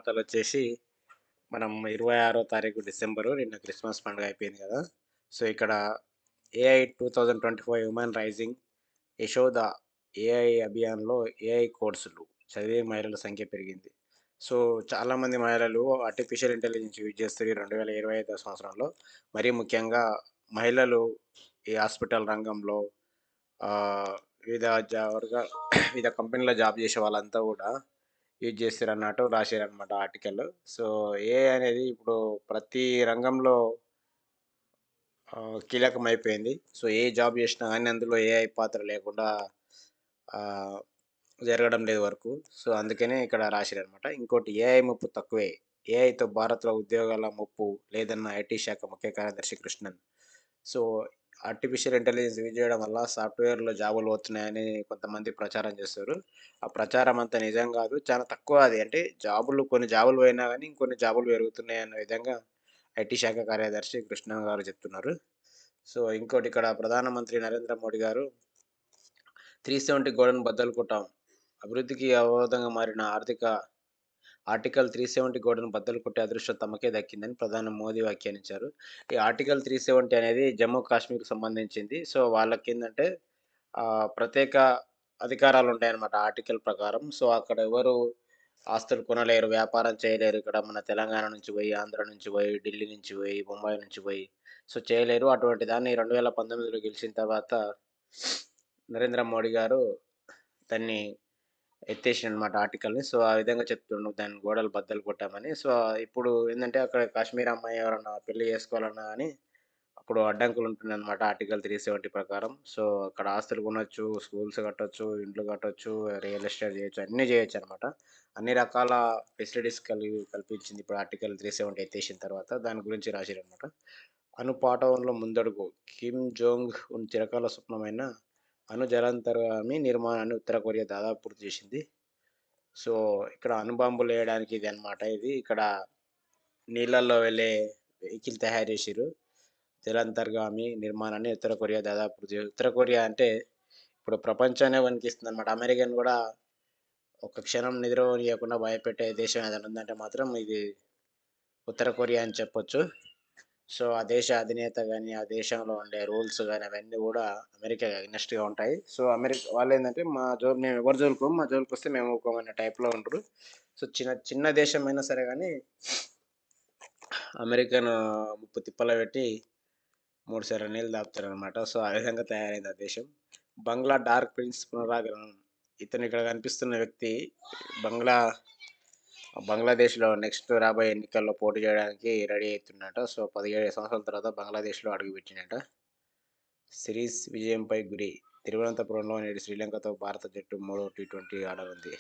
వార్తలొచ్చేసి మనం 26 తారీఖు డిసెంబరు నిన్న క్రిస్మస్ పండుగ అయిపోయింది గదా! సో, ఇక్కడ AI 2025 women rising Yashoda AI అభియాన్‌లో ఏఐ కోర్సులు చదివే మహిళల సంఖ్య పెరిగింది. సో, చాలామంది మహిళలు ఆర్టిఫిషియల్ ఇంటెలిజెన్స్ యూజ్ చేస్తారు ఈ 2025 సంవత్సరంలో. మరీ ముఖ్యంగా మహిళలు ఈ హాస్పిటల్ రంగంలో ఆహ్, వివిధ వివిధ కంపెనీలో జాబ్ చేసే వాళ్ళంతా గూడా యూజ్ చేసిరన్నట్టు రాసిరనమాట ఆర్టికల్. సో, ఏఐ అనేది ఇప్పుడు ప్రతి రంగంలో కీలకమైపోయింది. సో, ఏ జాబ్ చేసినా గానీ అందులో ఏఐ పాత్ర లేకుండా ఆహ్, జరగడం లేదు వర్కు. సో, అందుకనే ఇక్కడ రాసిరనమాట. ఇంకోటి ఏఐ ముప్పు తక్కువే. ఏఐతో భారత్‌లో ఉద్యోగాల ముప్పు లేదన్న ఐటీ శాఖ ముఖ్య కార్యదర్శి Krishnan. So, artificial intelligence use చేయడం వల్ల సాఫ్ట్‌వేర్‌లో జాబులు పోతున్నాయని కొంతమంది ప్రచారం చేస్తారు. ఆ ప్రచారం అంతా నిజం గాదు. చాలా తక్కువ అది. అంటే కొన్ని జాబులు పోయినా గానీ ఇంకొన్ని జాబులు పెరుగుతున్నాయన్న విధంగా ఐటీ శాఖ కార్యదర్శి కృష్ణన్ గారు చెప్తున్నారు. సో, ఇంకోటి ఇక్కడ ప్రధానమంత్రి నరేంద్ర మోడీ గారు 370 గోడను బద్దలు కొట్టాం. అభివృద్ధికి అవరోధంగా మారిన ఆర్టికల్ 370 గోడను బద్దలు కొట్టే అదృష్టం తమకే దక్కిందని ప్రధాని మోదీ వ్యాఖ్యానించారు. ఈ ఆర్టికల్ 370 అనేది జమ్మూ కాశ్మీర్‌కి సంబంధించింది. సో, వాళ్ళకేందంటే ప్రత్యేక అధికారాలుంటాయన్నమాట ఆర్టికల్ ప్రకారం. సో, అక్కడ ఎవరు ఆస్తులు కొనలేరు, వ్యాపారం చేయలేరు. ఇక్కడ మన తెలంగాణ నుంచి పోయి, ఆంధ్ర నుంచి పోయి, ఢిల్లీ నుంచి పోయి, ముంబై నుంచి పోయి సో, చేయలేరు. అటువంటి దాన్ని 2019లో గెలిచిన తర్వాత నరేంద్ర మోడీ గారు దాన్ని ఎత్తేసిండనమాట ఆర్టికల్‌ని. సో, ఆ విధంగా చెప్తుండు దాని గోడలు బద్దలు కొట్టామని. సో, ఇప్పుడు ఏందంటే అక్కడ కాశ్మీర్ అమ్మాయి ఎవరన్నా పెళ్లి చేసుకోవాలన్నా గాని అప్పుడు అడ్డంకులుంటున్నాయన్నమాట ఆర్టికల్ 370 ప్రకారం. సో, అక్కడ ఆస్తులు కొనొచ్చు, స్కూల్స్ కట్టొచ్చు, ఇండ్లు కట్టొచ్చు, రియల్ ఎస్టేట్ చేయొచ్చు, అన్నీ చేయొచ్చనమాట. అన్ని రకాల ఫెసిలిటీస్ కల్పించింది ఇప్పుడు ఆర్టికల్ 370 ఎత్తేసిన తర్వాత. దాని గురించి రాసిరనమాట. అణుపాటవంలో ముందడుగు కిమ్ జోంగ్ ఉన్ చిరకాల స్వప్నమైన అణు జలాంతర్గామి నిర్మాణాన్ని ఉత్తర కొరియా దాదాపు పూర్తి చేసింది. సో, ఇక్కడ అణుబాంబులేయడానికి ఇది అన్నమాట ఇది. ఇక్కడ నీళ్ళల్లో వెళ్ళే వెహికల్ తయారు చేసిర్రు. జలాంతర్గామి నిర్మాణాన్ని ఉత్తర కొరియా దాదాపు ఉత్తర కొరియా అంటే ఇప్పుడు ప్రపంచాన్నే వణికిస్తుందన్నమాట. అమెరికాను గూడా ఒక్క క్షణం నిద్రపోనియ్యకుండా భయపెట్టే దేశం ఏదైనా ఉందంటే మాత్రం ఇది ఉత్తర కొరియా అని చెప్పొచ్చు. సో, ఆ దేశ అధినేత గాని, ఆ దేశంలో ఉండే రూల్స్ గాని అవన్నీ గూడా అమెరికాకి అగైనెస్ట్‌గా ఉంటాయి. సో, వాళ్ళేందంటే మేము ఎవరి జోలికి మా జోలికొస్తే మేము ఊకోం అనే టైప్‌లో ఉంటరు. సో, చిన్న చిన్న దేశమైనా సరే గానీ అమెరికాను ముప్పు తిప్పలు పెట్టి 3 సెర్ల నీళ్ళు తాపుతారనమాట. సో, ఆ విధంగా తయారైంది ఆ దేశం. బంగ్లా డార్క్ ప్రిన్స్ పునరాగమనం. ఇతను ఇక్కడ కనిపిస్తున్న వ్యక్తి బంగ్లా బంగ్లాదేశ్‌లో నెక్స్ట్ రాబోయే ఎన్నికల్లో పోటీ చేయడానికి రెడీ అయితుండట. సో, 17 సంవత్సరాల తర్వాత బంగ్లాదేశ్‌లో అడుగుపెట్టిండట. సిరీస్ విజయంపై గురి. తిరువనంతపురంలో నేడు శ్రీలంకతో భారత జట్టు మూడో టీ20 ఆడనుంది.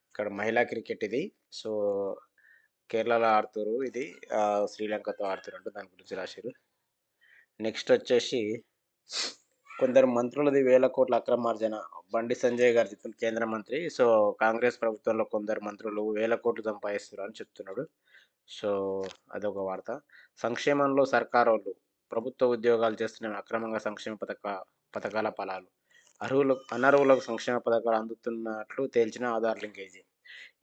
ఇక్కడ మహిళా క్రికెట్ ఇది. సో, కేరళలో ఆడుతుర్రు ఇది. శ్రీలంకతో ఆడుతుర్రంట. దాని గురించి రాసిర్రు. నెక్స్ట్ వచ్చేసి కొందరు మంత్రులది వేల కోట్ల అక్రమార్జన. బండి సంజయ్ గారు కేంద్ర మంత్రి. సో, కాంగ్రెస్ ప్రభుత్వంలో కొందరు మంత్రులు వేల కోట్లు సంపాదిస్తుర్రని చెప్తున్నాడు. సో, అదొక వార్త. సంక్షేమంలో సర్కారోళ్ళు. ప్రభుత్వ ఉద్యోగాలు చేస్తున్న అక్రమంగా సంక్షేమ పథకాల ఫలాలు. అనర్హులకు సంక్షేమ పథకాలు అందుతున్నట్లు తేల్చిన ఆధార్ లింకేజీ.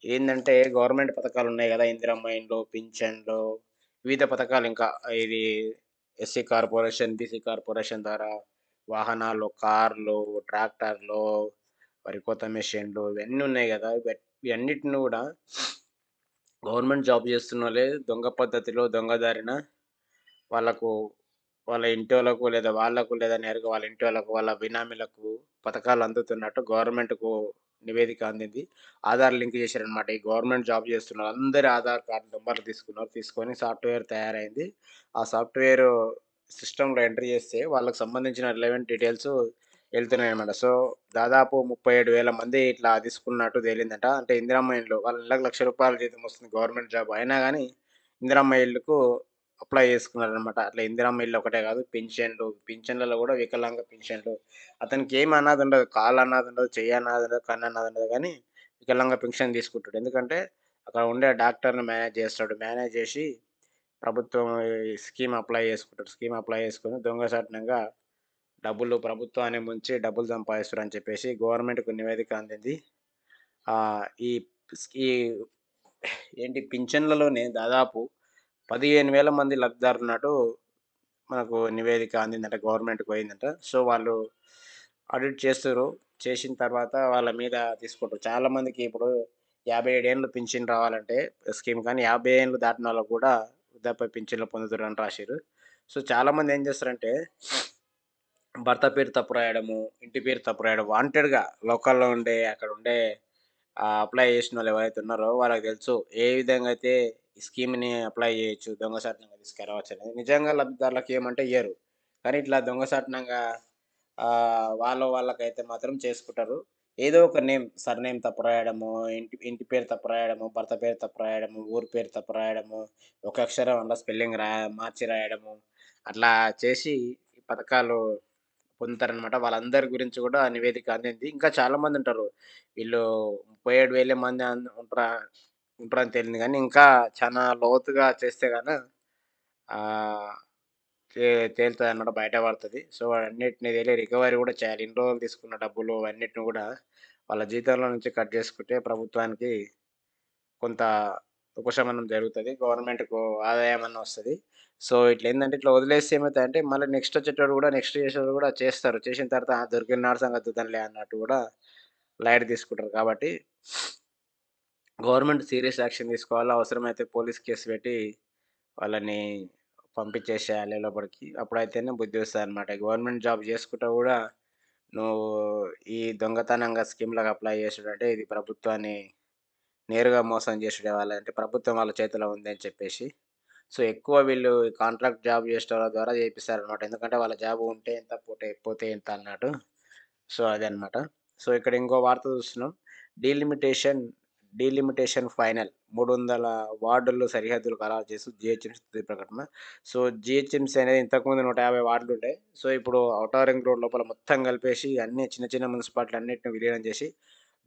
ఏందంటే గవర్నమెంట్ పథకాలున్నాయి గదా! ఇందిరమ్మ ఇండ్లు, పింఛన్లు, వివిధ పథకాలు ఇంకా ఇది ఎస్సీ కార్పొరేషన్, బీసీ కార్పొరేషన్ ద్వారా వాహనాలు, కార్లు, ట్రాక్టర్లు, వరి కోత మెషిన్‌లు ఇవన్నీ ఉన్నాయి గదా! ఇవన్నిటిని గూడా గవర్నమెంట్ జాబ్ చేస్తున్నోళ్ళే దొంగ పద్ధతిలో, దొంగ దారిన వాళ్ళకు వాళ్ళ ఇంటోళ్ళకు లేదా వాళ్ళకు లేదా నేరుగా వాళ్ళ ఇంటోళ్ళకు, వాళ్ళ బినామీలకు పథకాలు అందుతున్నట్టు గవర్నమెంట్‌కు నివేదిక అందింది. ఆధార్ లింక్ చేశారనమాట. ఈ గవర్నమెంట్ జాబ్ చేస్తున్న అందరి ఆధార్ కార్డ్ నంబర్లు తీసుకున్నారు. తీసుకొని సాఫ్ట్‌వేర్ తయారైంది. ఆ సాఫ్ట్‌వేరు సిస్టమ్‌లో ఎంటర్ చేస్తే వాళ్ళకి సంబంధించిన రిలవెంట్ డీటెయిల్స్ ఎళ్తున్నాయన్నమాట. సో, దాదాపు 37,000 మంది ఇట్లా తీసుకున్నట్టు తేలిందట. అంటే ఇందిరమ్మ ఇండ్లు వాళ్ళ నెలకు రూ. 1,00,000 జీతం వస్తుంది గవర్నమెంట్ జాబ్. అయినా గాని ఇందిరమ్మ ఇల్లుకు అప్లై చేసుకున్నారనమాట. అట్లా ఇందిరమ్మ ఇల్లు ఒకటే కాదు పింఛన్లలో కూడా వికలాంగ పింఛన్లు. అతనికి ఏమి అనాథ ఉండదు. కాళ్ళు అనాథ ఉండదు, చెయ్యి అనాథ ఉండదు, కన్ను అనాథ ఉండదు గానీ వికలాంగ పింఛన్ తీసుకుంటాడు. ఎందుకంటే అక్కడ ఉండే డాక్టర్‌ని మేనేజ్ చేస్తాడు. మేనేజ్ చేసి ప్రభుత్వం ఈ స్కీమ్ అప్లై చేసుకుంటాడు. స్కీమ్ అప్లై చేసుకొని దొంగచాటునంగా ప్రభుత్వాన్ని ముంచి డబ్బులు సంపాదిస్తుర్రని చెప్పేసి గవర్నమెంట్‌కు నివేదిక అందింది. ఈ ఈ ఏంటి పింఛన్లలోనే దాదాపు 15,000 మంది లబ్ధిదారులున్నట్టు మనకు నివేదిక అందిందంట. గవర్నమెంట్‌కి పోయిందంట. సో, వాళ్ళు ఆడిట్ చేస్తుర్రు. చేసిన తర్వాత వాళ్ళ మీద తీసుకుంటారు. చాలామందికి ఇప్పుడు 57 ఏండ్లు పింఛన్ రావాలంటే స్కీమ్ కానీ 50 ఏండ్లు దాటినోళ్ళకి కూడా వృద్ధాప్య పింఛన్లు పొందుతుర్రని రాసిర్రు. సో, చాలామంది ఏం చేస్తారంటే భర్త పేరు తప్పు రాయడము, ఇంటి పేరు తప్పు రాయడం వాంటెడ్‌గా లోకల్‌లో ఉండే అక్కడుండే అప్లై చేసినోళ్ళు ఎవరైతే ఉన్నారో వాళ్ళకి తెలుసు. ఏ విధంగా అయితే ఈ స్కీమ్‌ని అప్లై చేయొచ్చు, దొంగచాటునంగా తీసుకురావచ్చనేది. నిజంగా లబ్ధిదారులకు ఇయ్యమంటే ఇయ్యరు. కానీ ఇట్లా దొంగచాటునంగా వాళ్ళకైతే మాత్రం చేసుకుంటారు. ఏదో ఒక సర్‌నేమ్ తప్పు రాయడము, ఇంటి ఇంటి పేరు తప్పు రాయడము, భర్త పేరు తప్పు రాయడము, ఊరు పేరు తప్పు రాయడము, ఒక అక్షరం అందులో స్పెల్లింగ్ మార్చి రాయడము, అట్లా చేసి ఈ పథకాలు పొందుతారనమాట. వాళ్ళందరి గురించి కూడా నివేదిక అందింది. ఇంకా చాలామందుంటారు. వీళ్ళు 37,000 మంది ఉంటారని తేలింది గానీ, ఇంకా చానా లోతుగా చేస్తే ఆహ్, తే తేలుతదనమాట. బయట పడతది. సో, అన్నిటిని రికవరీ గూడా చేయాలి. ఇన్ని రోజులు తీసుకున్న డబ్బులు అవన్నిటిని గూడా వాళ్ళ జీతంలో నుంచి కట్ జేసుకుంటే ప్రభుత్వానికి కొంత ఉపశమనం జరుగుతది. గవర్నమెంట్‌కు ఆదాయమన్నా వస్తది. సో, ఇట్లేందంటే ఇట్లా వదిలేస్తే ఏమైతదంటే మళ్ళీ నెక్స్ట్ వచ్చేటోడు గూడా నెక్స్ట్ చేసేటోడు గూడా చేస్తారు. చేసిన తర్వాత దొరికినాడు సంగతి చూద్దాంలే అన్నట్టు గూడా లైట్ తీసుకుంటారు. కాబట్టి గవర్నమెంట్ సీరియస్ యాక్షన్ తీసుకోవాలి. అవసరమైతే పోలీస్ కేస్ పెట్టి వాళ్ళని పంపించేసేయాలి లోపలికి. అప్పుడైతేనే బుద్ధి వస్తదనమాట. గవర్నమెంట్ జాబ్ చేసుకుంటా గూడా నువ్వు ఈ దొంగతనంగా స్కీమ్‌లకు అప్లై చేసుడంటే ఇది ప్రభుత్వాన్ని నేరుగా మోసం చేసుడే వాళ్ళంటే ప్రభుత్వం వాళ్ళ చేతిలో ఉందని చెప్పేసి. సో, ఎక్కువ వీళ్ళు కాంట్రాక్ట్ జాబ్ చేసేటోళ్ళ ద్వారా చేపిస్తారనమాట. ఎందుకంటే వాళ్ళ జాబ్ ఉంటే ఎంత, పోతే ఎంత అన్నట్టు. సో, అదనమాట. సో, ఇక్కడ ఇంకో వార్త చూస్తున్నాం. డీలిమిటేషన్, డీలిమిటేషన్ ఫైనల్ 300 వార్డుల్లో సరిహద్దులు ఖరారు చేస్తూ జీహెచ్ఎంసీ తుది ప్రకటన. సో, జీహెచ్ఎంసీ అనేది ఇంతకుముందు 150 వార్డులుండే. సో, ఇప్పుడు ఔటర్ రింగ్ రోడ్ లోపల మొత్తం కలిపేసి అన్ని చిన్న చిన్న మున్సిపాలిటీలన్నిటిని విలీనం చేసి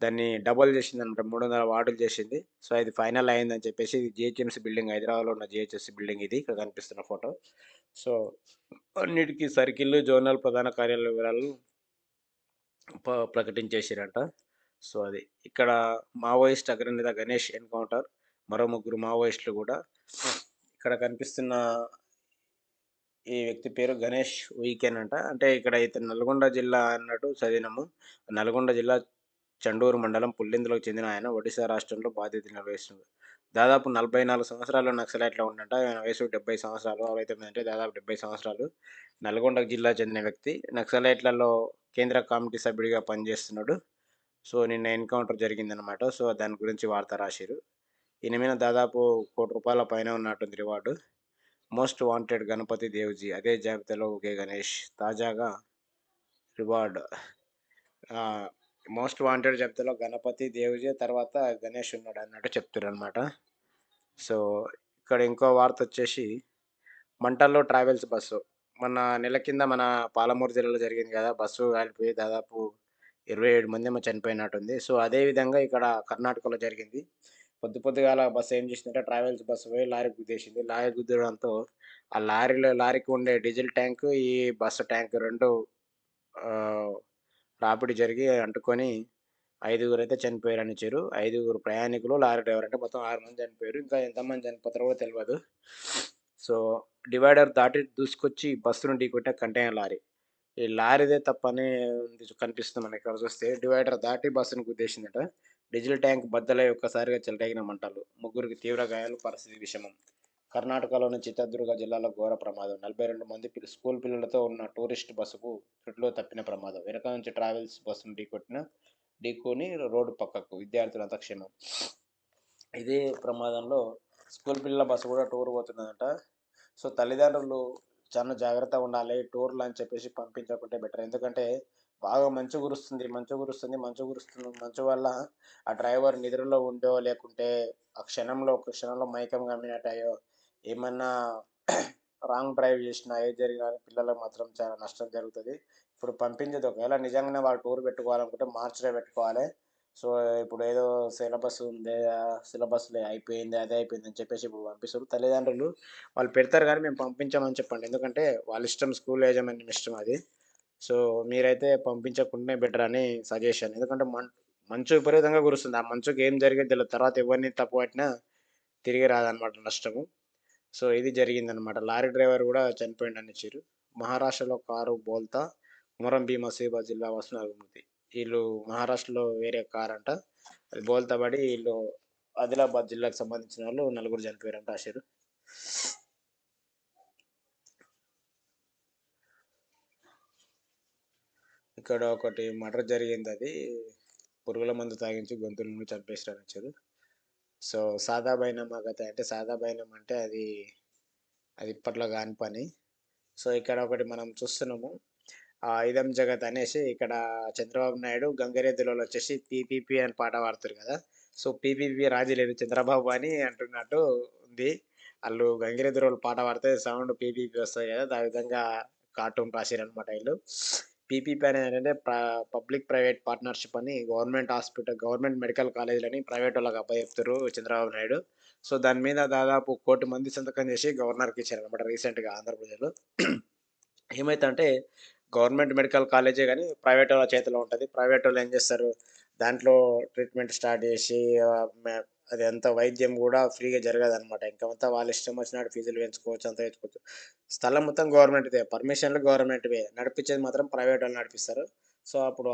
దాన్ని డబుల్ చేసిందనమాట. 300 వార్డులు చేసింది. సో, ఇది ఫైనల్ అయిందని చెప్పేసి ఇది జీహెచ్ఎంసీ బిల్డింగ్ హైదరాబాద్‌లో ఉన్న జీహెచ్ఎంసీ బిల్డింగ్ ఇది. ఇక్కడ కనిపిస్తున్న ఫోటో. సో, అన్నిటికి సర్కిల్లు, జోనల్ ప్రధాన కార్యాలయ వివరాలు ప్రకటించేసిరంట. సో, అది. ఇక్కడ మావోయిస్ట్ అగ్రనేత గణేష్ ఎన్‌కౌంటర్. మరో ముగ్గురు మావోయిస్టులు గూడా. ఇక్కడ కనిపిస్తున్న ఈ వ్యక్తి పేరు గణేష్ ఉయికెన్ అంట. అంటే ఇక్కడ ఇతను నల్గొండ జిల్లా అన్నట్టు చదివినాము. నల్గొండ జిల్లా చండూరు మండలం పుల్లిందులకు చెందిన ఆయన ఒడిశా రాష్ట్రంలో బాధ్యతలు నిర్వహిస్తున్నారు. దాదాపు 44 సంవత్సరాలు నక్సలైట్‌లో ఉన్నంట. ఆయన వయసు 70 సంవత్సరాలు. 69 అంటే దాదాపు 70 సంవత్సరాలు. నల్గొండ జిల్లా చెందిన వ్యక్తి. నక్సలైట్‌లలో కేంద్ర కమిటీ సభ్యుడిగా పనిచేస్తున్నాడు. సో, నిన్న ఎన్‌కౌంటర్ జరిగిందనమాట. సో, దాని గురించి వార్త రాసిర్రు. ఈయన మీద దాదాపు ₹1,00,00,000 పైనే ఉన్నట్టుంది reward. Most wanted Ganapathy Devji అదే జాబితాలో ఒకే గణేష్. తాజాగా రివార్డ్ ఆహ్, మోస్ట్ వాంటెడ్ జాబితాలో గణపతి దేవ్‌జీ తర్వాత గణేష్ ఉన్నాడన్నట్టు చెప్తుర్రనమాట. సో, ఇక్కడ ఇంకో వార్తొచ్చేసి మంటల్లో ట్రావెల్స్ బస్సు. మొన్న నెల కింద మన పాలమూరు జిల్లాలో జరిగింది గదా! బస్సు కాలిపోయి దాదాపు 27 మందేమో చనిపోయినట్టుంది. సో, అదే విధంగా ఇక్కడ కర్ణాటకలో జరిగింది. పొద్దుగాల బస్సు ఏం చేసిందంటే ట్రావెల్స్ బస్సు పోయి లారీకి గుద్దేసింది. లారీ గుద్దడంతో ఆ లారీకి ఉండే డీజిల్ ట్యాంకు, ఈ బస్సు ట్యాంక్ 2 ఆహ్, రాపిడి జరిగి అంటుకొని ఐదుగురైతే చనిపోయారని ఇచ్చారు. ఐదుగురు ప్రయాణికులు, లారీ డ్రైవర్ అంటే మొత్తం 6 మంది చనిపోయారు. ఇంకా ఎంతమంది చనిపోతారో కూడా తెలవదు. సో, డివైడర్ దాటి దూసుకొచ్చి బస్సును ఢీకొట్టిన కంటైనర్ లారీ. ఈ లారీదే తప్పని కనిపిస్తుంది మనకిక్కడ చూస్తే. డివైడర్ దాటి బస్సును గుద్దేసిందట. డీజిల్ ట్యాంక్ బద్దలై ఒక్కసారిగా చెలరేగిన మంటలు. ముగ్గురికి తీవ్ర గాయాలు, పరిస్థితి విషమం. కర్ణాటకలోని చిత్రదుర్గ జిల్లాలో ఘోర ప్రమాదం. 42 మంది స్కూల్ పిల్లలతో ఉన్న టూరిస్ట్ బస్సుకు త్రుటిలో తప్పిన ప్రమాదం. వెనక నుంచి ట్రావెల్స్ బస్సును ఢీకొని రోడ్డు పక్కకు. విద్యార్థులంతా క్షేమం. ఇదే ప్రమాదంలో స్కూల్ పిల్లల బస్సు కూడా టూర్ పోతున్నదట. సో, తల్లిదండ్రులు చాలా జాగ్రత్తగా ఉండాలి. టూర్‌లు అని చెప్పేసి పంపించకుంటే బెటర్. ఎందుకంటే బాగా మంచు కురుస్తుంది. మంచు వల్ల ఆ డ్రైవర్ నిద్రలో ఉండో, లేకుంటే ఒక క్షణంలో మైకం కమ్మినట్టయ్యో, ఏమన్నా రాంగ్ డ్రైవ్ చేసినా, ఏది జరిగినా పిల్లలకు మాత్రం చాలా నష్టం జరుగుతది. ఇప్పుడు పంపించదు. ఒకవేళ నిజంగానే వాళ్ళు టూర్ పెట్టుకోవాలనుకుంటే మార్చ్‌లో పెట్టుకోవాలి. సో, ఇప్పుడేదో సిలబస్‌లో అయిపోయింది, అదే అయిపోయిందని చెప్పేసి ఇప్పుడు పంపిస్తుర్రు. తల్లిదండ్రులు వాళ్ళు పెడతారు గానీ మేము పంపించమని చెప్పండి. ఎందుకంటే వాళ్ళిష్టం, స్కూల్ యాజమాన్యం ఇష్టం అది. సో, మీరైతే పంపించకుండానే బెటర్ అని సజెషన్. ఎందుకంటే మంచు విపరీతంగా కురుస్తుంది. ఆ మంచుకి ఏం జరిగేది తెలవదు. తర్వాత ఎవరిని తప్పు పట్టినా తిరిగి రాదనమాట నష్టము. సో, ఇది జరిగిందనమాట. లారీ డ్రైవర్ గూడా చనిపోయిండని ఇచ్చిర్రు. మహారాష్ట్రలో కారు బోల్తా, కొమరం భీం ఆసిఫాబాద్ జిల్లా వాసులు నలుగురు మృతి. ఈళ్ళు మహారాష్ట్రలో వేరే కారంట. అది బోల్తా పడి ఈళ్ళు ఆదిలాబాద్ జిల్లాకు సంబంధించిన వాళ్ళు నలుగురు చనిపోయారంట రాసిర్రు. ఇక్కడ ఒకటి మర్డర్ జరిగిందది. పురుగుల మందు తాగించి గొంతుల నుండి చంపేసిర్రని ఇచ్చారు. సో, సాదా బైనామా కథ అంటే సాదా బైనామా అంటే అది ఇప్పట్లో గాని పని. సో, ఇక్కడ ఒకటి మనం చూస్తున్నాము. ఇదం జగత్ అనేసి ఇక్కడ చంద్రబాబు నాయుడు గంగిరెద్దులలో వచ్చేసి పీపీపీ అని పాట పాడుతారు కదా! సో, పీపీపీ రాజీ లేదు చంద్రబాబు అని అంటున్నట్టు ఉంది. ఆళ్ళు గంగిరెద్దులోళ్ళు పాట పాడితే సౌండ్ పీపీపీ వస్తది కదా! ఆ విధంగా కార్టూన్ రాసిర్రనమాట ఈళ్ళు. పీపీపీ అనేదేంటంటే పబ్లిక్ ప్రైవేట్ పార్ట్నర్‌షిప్ అని గవర్నమెంట్ మెడికల్ కాలేజ్‌లని ప్రైవేటోళ్ళకి అప్పజెప్తుర్రు చంద్రబాబు నాయుడు. సో, దాని మీద దాదాపు 1,00,00,000 మంది సంతకం చేసి గవర్నర్‌కి ఇచ్చారనమాట రీసెంట్‌గా ఆంధ్రప్రదేశ్‌లో. ఏమైద్దంటే గవర్నమెంట్ మెడికల్ కాలేజే గానీ ప్రైవేటోళ్ళ చేతిలో ఉంటది. ప్రైవేటోళ్ళు ఏం చేస్తారు, దాంట్లో ట్రీట్మెంట్ స్టార్ట్ చేసి ఆహ్, మే అదంతా వైద్యం గూడా ఫ్రీగా జరగదనమాట. ఇంకంతా వాళ్ళ ఇష్టం వచ్చినట్టు ఫీజులు పెంచుకోవచ్చు, అంతా పెంచుకోవచ్చు. స్థలం మొత్తం గవర్నమెంట్‌దే. పర్మిషన్‌లు గవర్నమెంట్‌వే. నడిపించేది మాత్రం ప్రైవేటోళ్ళు నడిపిస్తారు. సో, అప్పుడు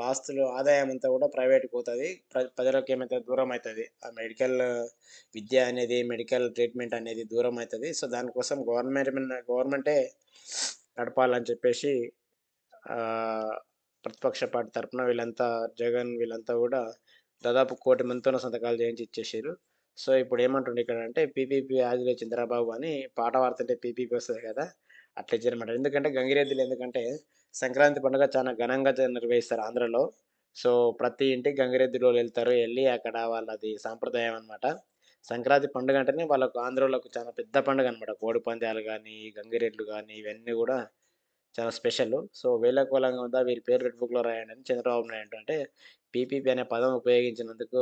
ఆదాయం అంతా కూడా ప్రైవేట్‌కి పోతది. ప్రజలకు ఏమైతది దూరమైతది. ఆ మెడికల్ విద్య అనేది, మెడికల్ ట్రీట్మెంట్ అనేది దూరమైతది. సో, దానికోసం గవర్నమెంటే నడపాలని చెప్పేసి ఆహ్, ప్రతిపక్ష పార్టీ తరపున వీళ్ళంతా జగన్ వీళ్ళంతా గూడా దాదాపు 1,00,00,000 మందితోని సంతకాలు చేయించి ఇచ్చేసిర్రు. సో, ఇప్పుడేమంటుండు ఇక్కడంటే పీపీపీ ఆదిలే చంద్రబాబు అని పాట పాడుతుంటే పీపీపీ వస్తది కదా! అట్లా ఇచ్చారన్నమాట. ఎందుకంటే గంగిరెద్దులు ఎందుకంటే సంక్రాంతి పండుగ చాలా ఘనంగా నిర్వహిస్తారు ఆంధ్రాలో. సో, ప్రతి ఇంటికి గంగిరెద్దులోళ్ళెళ్తారు. ఎళ్లి అక్కడ వాళ్ళది సాంప్రదాయం అన్నమాట. సంక్రాంతి పండుగ అంటేనే వాళ్ళకు ఆంధ్రోళ్ళకు చాలా పెద్ద పండుగనమాట. కోడి పందాలు గానీ, గంగిరెద్లు గానీ ఇవన్నీ గూడా చాలా స్పెషలు. సో, వేళాకోళంగా ఉందా వీరి పేరు రెడ్ బుక్‌లో రాయండి అని చంద్రబాబు నాయుడు అంటే, పీపీపీ అనే పదం ఉపయోగించినందుకు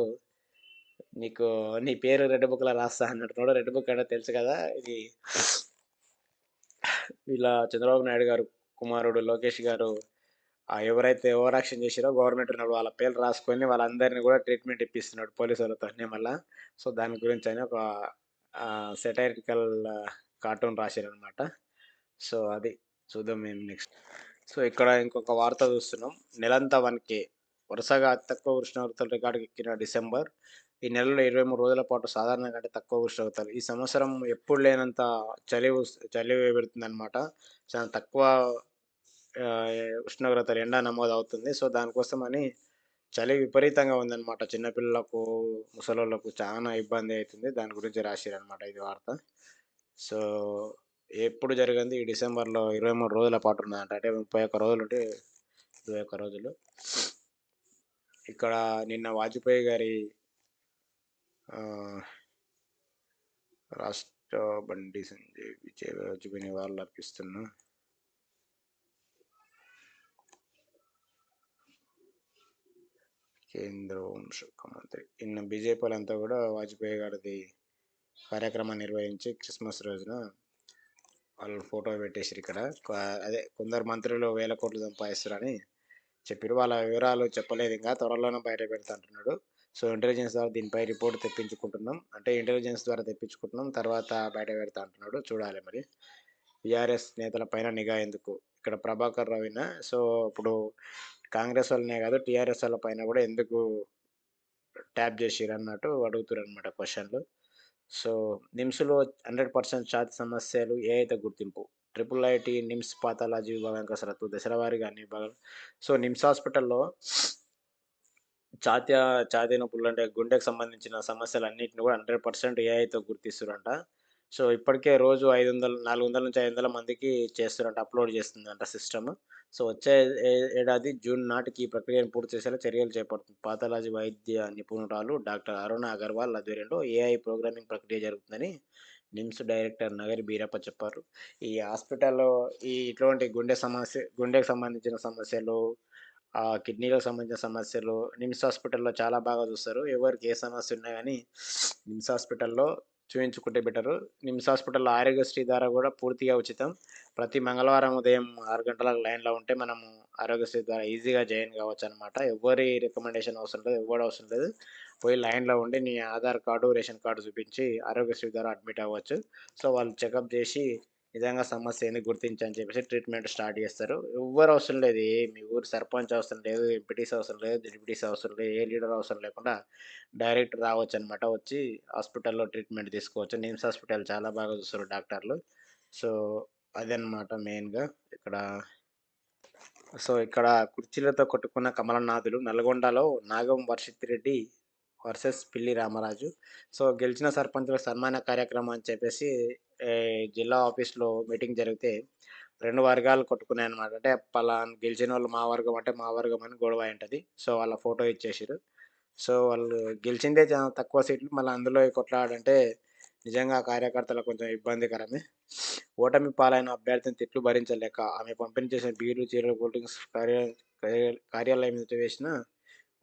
నీకు నీ పేరు రెడ్ బుక్‌లో రాస్తా అన్నట్టున్నాడు. రెడ్ బుక్ అంటే తెలుసు కదా! ఇది వీళ్ళ చంద్రబాబు నాయుడు గారు కుమారుడు లోకేష్ గారు ఎవరైతే ఓవర్ యాక్షన్ చేసిరో గవర్నమెంట్ ఉన్నప్పుడు వాళ్ళ పేర్లు రాసుకొని వాళ్ళందరిని కూడా ట్రీట్మెంట్ ఇప్పిస్తున్నాడు పోలీసోళ్ళతోని మళ్ళా. సో, దాని గురించని ఒక సెటైరికల్ కార్టూన్ రాసిరనమాట. సో, అది చూద్దాం ఏం నెక్స్ట్. సో, ఇక్కడ ఇంకొక వార్త చూస్తున్నాం. నెలంతా వణికే వరుసగా అతి తక్కువ ఉష్ణోగ్రతలు రికార్డుకెక్కిన డిసెంబర్. ఈ నెలలో 23 రోజుల పాటు సాధారణం కంటే తక్కువ ఉష్ణోగ్రతలు. ఈ సంవత్సరం ఎప్పుడు లేనంత చలి పెడుతుందనమాట. చాలా తక్కువ ఉష్ణోగ్రతలు ఎండ నమోదవుతుంది. సో, దానికోసమని చలి విపరీతంగా ఉందనమాట. చిన్న పిల్లలకు, ముసలోళ్ళకు చానా ఇబ్బంది అయితుంది. దాని గురించి రాసిరనమాట ఇది వార్త. సో, ఎప్పుడు జరగంది ఈ డిసెంబర్‌లో 23 రోజుల పాటు ఉన్నదంట. అంటే 31 రోజులుంటే 21 రోజులు. ఇక్కడ నిన్న వాజ్పేయి గారి ఆహ్, రాష్ట్ర బండి సంజయ్ విజయ్ వాజ్పేయి నివాళులర్పిస్తున్న కేంద్ర హోంశాఖ మంత్రి. నిన్న బీజేపీలంతా గూడా వాజ్పేయి గారిది కార్యక్రమం నిర్వహించి క్రిస్మస్ రోజున వాళ్ళు ఫోటో పెట్టేసిరిక్కడ. అదే కొందరు మంత్రులు వేల కోట్లు సంపాదిస్తుర్రని చెప్పిర్రు. వాళ్ళ వివరాలు చెప్పలేదింకా. త్వరలోనే బయట పెడతా అంటున్నాడు. సో, ఇంటెలిజెన్స్ ద్వారా దీనిపై రిపోర్ట్ తెప్పించుకుంటున్నాం. అంటే ఇంటెలిజెన్స్ ద్వారా తెప్పించుకుంటున్నాం. తర్వాత బయట పెడతా అంటున్నాడు. చూడాలి మరి. టీఆర్ఎస్ నేతల పైన నిఘా ఎందుకు? ఇక్కడ ప్రభాకర్ రావిన సో, ఇప్పుడు కాంగ్రెస్ వాళ్ళనే కాదు టీఆర్ఎస్ వాళ్ళ పైన కూడా ఎందుకు ట్యాప్ చేసిరన్నట్టు అడుగుతుర్రనమాట క్వెషన్‌లు. సో, నిమ్స్‌లో 100% ఛాతీ సమస్యలు ఏఐతో గుర్తింపు. ట్రిపుల్ ఐటీ, నిమ్స్ పాథాలజీ విభాగం కసరత్తు దశల వారీగా అన్ని విభాగాలు. సో, నిమ్స్ హాస్పిటల్‌లో ఛాతీ ఛాతీ నొప్పులు అంటే గుండెకు సంబంధించిన సమస్యలన్నిటిని కూడా 100% ఏఐతో గుర్తిస్తురంట. సో, ఇప్పటికే రోజు 400-500 మందికి చేస్తురంట. అప్‌లోడ్ చేస్తుందంట సిస్టమ్. సో, వచ్చే ఏడాది జూన్ నాటికి ఈ ప్రక్రియను పూర్తి చేసేలా చర్యలు చేపడుతుంది. పాథాలజీ వైద్య నిపుణురాలు డాక్టర్ అరుణ అగర్వాల్ ఆధ్వర్యంలో ఏఐ ప్రోగ్రామింగ్ ప్రక్రియ జరుగుతుందని నిమ్స్ డైరెక్టర్ నగరి బీరప్ప చెప్పారు. ఈ హాస్పిటల్‌లో ఇటువంటి గుండెకు సంబంధించిన సమస్యలు, కిడ్నీలకు సంబంధించిన సమస్యలు నిమ్స్ హాస్పిటల్‌లో చాలా బాగా చూస్తారు. ఎవరికి ఏ సమస్య ఉన్నా గాని నిమ్స్ హాస్పిటల్‌లో చూయించుకుంటే బెటరు. నిమ్స్ హాస్పిటల్‌లో ఆరోగ్యశ్రీ ద్వారా గూడా పూర్తిగా ఉచితం. ప్రతి మంగళవారం ఉదయం 6 గంటలకు లైన్‌లో ఉంటే మనము ఆరోగ్యశ్రీ ద్వారా ఈజీగా జాయిన్ కావచ్చనమాట. ఎవ్వరి రికమెండేషన్ అవసరం లేదు. ఎవ్వడు అవసరం లేదు. పోయి లైన్‌లో ఉండి నీ ఆధార్ కార్డు, రేషన్ కార్డ్ చూపించి ఆరోగ్యశ్రీ ద్వారా అడ్మిట్ అవ్వచ్చు. సో, వాళ్ళు చెకప్ జేసి నిజంగా సమస్య ఏంది గుర్తించి అని చెప్పేసి ట్రీట్మెంట్ స్టార్ట్ జేస్తారు. ఎవ్వరు అవసరం లేదు. మీ ఊరు సర్పంచ్ అవసరం లేదు, ఎంపీటీసీ అవసరం లేదు, జెడ్పీటీసీ అవసరం లేదు, ఏ లీడర్ అవసరం లేకుండా డైరెక్ట్ రావచ్చనమాట. వచ్చి హాస్పిటల్‌లో ట్రీట్మెంట్ తీసుకోవచ్చు. నిమ్స్ హాస్పిటల్ చాలా బాగా చూస్తారు డాక్టర్లు. సో, అదనమాట మెయిన్‌గా ఇక్కడ. సో, ఇక్కడ కుర్చీలతో కొట్టుకున్న కమలనాథులు నల్గొండలో నాగం వర్షిత్ రెడ్డి వర్సెస్ పిల్లి రామరాజు. సో, గెలిచిన సర్పంచులకు సన్మాన కార్యక్రమం అని చెప్పేసి జిల్లా ఆఫీస్‌లో మీటింగ్ జరిగితే 2 వర్గాలు కొట్టుకున్నాయన్నమాట. అంటే గెలిచినోళ్ళు మా వర్గం అంటే మా వర్గం అని గొడవ అయింటది. సో, వాళ్ళ ఫోటో ఇచ్చేసిర్రు. సో, వాళ్ళు గెలిచిందే చాలా తక్కువ సీట్లు. మళ్ళీ అందులో ఈ కొట్లాడంటే నిజంగా ఆ కార్యకర్తలకు కొంచెం ఇబ్బందికరమే. ఓటమి పాలైన అభ్యర్థిని తిట్లు భరించలేక ఆమె పంపిణీ చేసిన బీర్లు, చీరలు, కూల్ డ్రింక్స్ కార్యాలయం ఎదుట వేసిన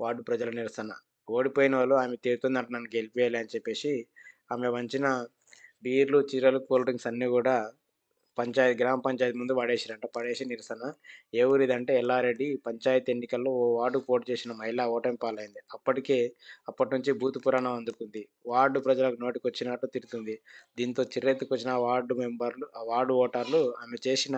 వార్డు ప్రజల నిరసన. ఓడిపోయినోళ్ళు ఆమె తిడుతుందంట నన్ను గెలిపియాలి అని చెప్పేసి ఆమె వంచిన బీర్లు, చీరలు, కూల్ డ్రింక్స్ అన్నీ గూడా గ్రామ పంచాయతీ ముందు పడేసిరంట. పడేసి నిరసన. ఏ ఊరిదంటే ఎల్లారెడ్డి పంచాయతీ ఎన్నికల్లో ఓ వార్డుకు పోటీ చేసిన మహిళ ఓటమి పాలైంది. అప్పటినుంచి బూతు పురాణం అందుకుంది. వార్డు ప్రజలకు నోటికొచ్చినట్టు తిడుతుంది. దీంతో చిర్రెత్తుకొచ్చిన ఆ వార్డు ఓటర్లు ఆమె చేసిన